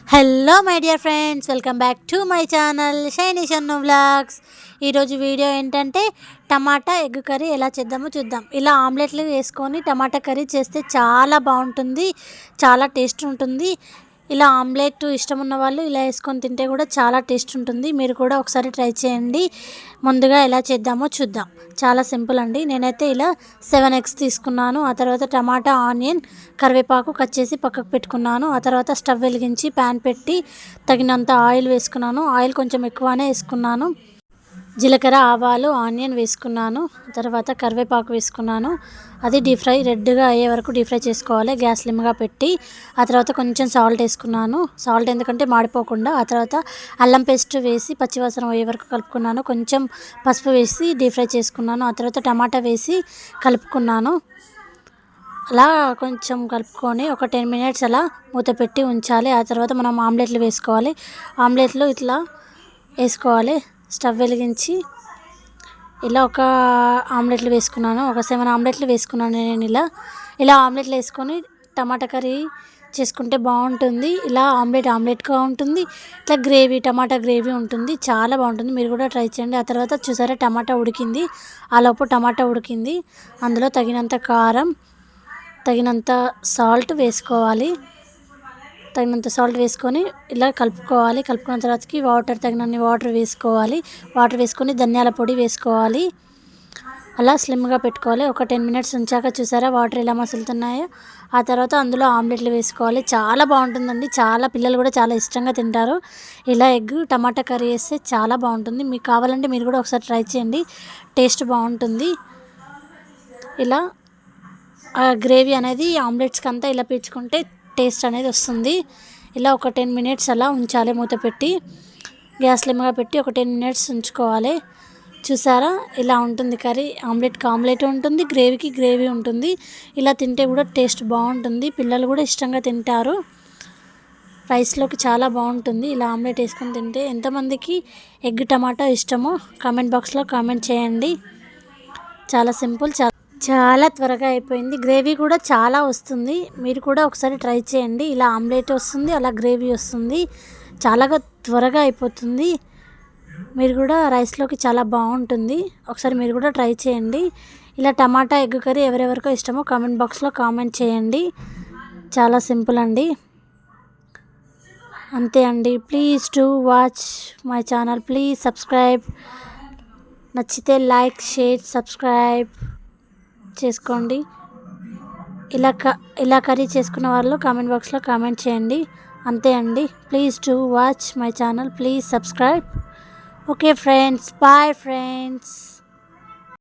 Hello my dear friends, welcome back to my channel shiny Shannu vlogs. ఈరోజు video ఏంటంటే tomato egg curry ఎలా చేద్దామో చూద్దాం. ఇలా ఆమ్లెట్లు వేసుకొని టమాటా కర్రీ చేస్తే చాలా బాగుంటుంది, చాలా టేస్ట్ ఉంటుంది. ఇలా ఆమ్లెట్ ఇష్టం ఉన్న వాళ్ళు ఇలా వేసుకొని తింటే కూడా చాలా టేస్ట్ ఉంటుంది. మీరు కూడా ఒకసారి ట్రై చేయండి. ముందుగా ఎలా చేద్దామో చూద్దాం. చాలా సింపుల్ అండి. నేనైతే ఇలా 7 eggs తీసుకున్నాను. ఆ తర్వాత టమాటా, ఆనియన్, కరివేపాకు కట్ చేసి పక్కకు పెట్టుకున్నాను. ఆ తర్వాత స్టవ్ వెలిగించి ప్యాన్ పెట్టి తగినంత ఆయిల్ వేసుకున్నాను. ఆయిల్ కొంచెం ఎక్కువనే వేసుకున్నాను. జీలకర్ర, ఆవాలు, ఆనియన్ వేసుకున్నాను. తర్వాత కరివేపాకు వేసుకున్నాను. అది డీప్ ఫ్రై రెడ్గా అయ్యే వరకు డీప్ ఫ్రై చేసుకోవాలి, గ్యాస్ స్లిమ్గా పెట్టి. ఆ తర్వాత కొంచెం సాల్ట్ వేసుకున్నాను. సాల్ట్ ఎందుకంటే మాడిపోకుండా. ఆ తర్వాత అల్లం పేస్ట్ వేసి పచ్చివాసన అయ్యే వరకు కలుపుకున్నాను. కొంచెం పసుపు వేసి డీప్ ఫ్రై చేసుకున్నాను. ఆ తర్వాత టమాటా వేసి కలుపుకున్నాను. అలా కొంచెం కలుపుకొని ఒక 10 minutes అలా మూత పెట్టి ఉంచాలి. ఆ తర్వాత మనం ఆమ్లెట్లు వేసుకోవాలి. ఆమ్లెట్లు ఇట్లా వేసుకోవాలి. స్టవ్ వెలిగించి ఇలా ఒక ఆమ్లెట్లు వేసుకున్నాను. ఒక 7 ఆమ్లెట్లు వేసుకున్నాను నేను. ఇలా ఆమ్లెట్లు వేసుకొని టమాటా కర్రీ చేసుకుంటే బాగుంటుంది. ఇలా ఆమ్లెట్గా ఉంటుంది. ఇట్లా టమాటా గ్రేవీ ఉంటుంది, చాలా బాగుంటుంది. మీరు కూడా ట్రై చేయండి. ఆ తర్వాత చూసారా, టమాటా ఉడికింది. ఆ లోపు టమాటా ఉడికింది. అందులో తగినంత కారం, తగినంత సాల్ట్ వేసుకోవాలి. తగినంత సాల్ట్ వేసుకొని ఇలా కలుపుకోవాలి. కలుపుకున్న తర్వాతకి తగినన్ని వాటర్ వేసుకోవాలి. వాటర్ వేసుకొని ధనియాల పొడి వేసుకోవాలి. అలా స్లిమ్గా పెట్టుకోవాలి. ఒక 10 minutes ఉంచాక చూసారా వాటర్ ఎలా మసులుతున్నాయో. ఆ తర్వాత అందులో ఆమ్లెట్లు వేసుకోవాలి. చాలా బాగుంటుందండి. పిల్లలు కూడా చాలా ఇష్టంగా తింటారు. ఇలా ఎగ్ టమాటా కర్రీ వేస్తే చాలా బాగుంటుంది. మీకు కావాలంటే మీరు కూడా ఒకసారి ట్రై చేయండి, టేస్ట్ బాగుంటుంది. ఇలా గ్రేవీ అనేది ఆమ్లెట్స్కి అంతా ఇలా పీల్చుకుంటే టేస్ట్ అనేది వస్తుంది. ఇలా ఒక 10 minutes అలా ఉంచాలి మూత పెట్టి. గ్యాస్ స్లిమ్గా పెట్టి ఒక 10 minutes ఉంచుకోవాలి. చూసారా, ఇలా ఉంటుంది కర్రీ. ఆమ్లెట్కి ఆమ్లెట్ ఉంటుంది, గ్రేవీకి గ్రేవీ ఉంటుంది. ఇలా తింటే కూడా టేస్ట్ బాగుంటుంది. పిల్లలు కూడా ఇష్టంగా తింటారు. రైస్లోకి చాలా బాగుంటుంది. ఇలా ఆమ్లెట్ వేసుకొని తింటే. ఎంతమందికి ఎగ్ టమాటా ఇష్టమో కామెంట్ బాక్స్లో కామెంట్ చేయండి. చాలా సింపుల్, చాలా త్వరగా అయిపోయింది. గ్రేవీ కూడా చాలా వస్తుంది. మీరు కూడా ఒకసారి ట్రై చేయండి. ఇలా ఆమ్లెట్ వస్తుంది, అలా గ్రేవీ వస్తుంది. చాలా త్వరగా అయిపోతుంది. మీరు కూడా రైస్లోకి చాలా బాగుంటుంది. ఒకసారి మీరు కూడా ట్రై చేయండి. ఇలా టమాటా ఎగ్ కర్రీ ఎవరెవరికో ఇష్టమో కామెంట్ బాక్స్లో కామెంట్ చేయండి. చాలా సింపుల్ అండి. అంతే అండి. Please to watch my channel. Please subscribe. నచ్చితే లైక్, షేర్, సబ్స్క్రైబ్ చేసుకోండి. ఇలా కర్రీ చేసుకున్న వాళ్ళు కామెంట్ బాక్స్లో కామెంట్ చేయండి. అంతే అండి. Please to watch my channel. Please subscribe. Okay friends, bye friends.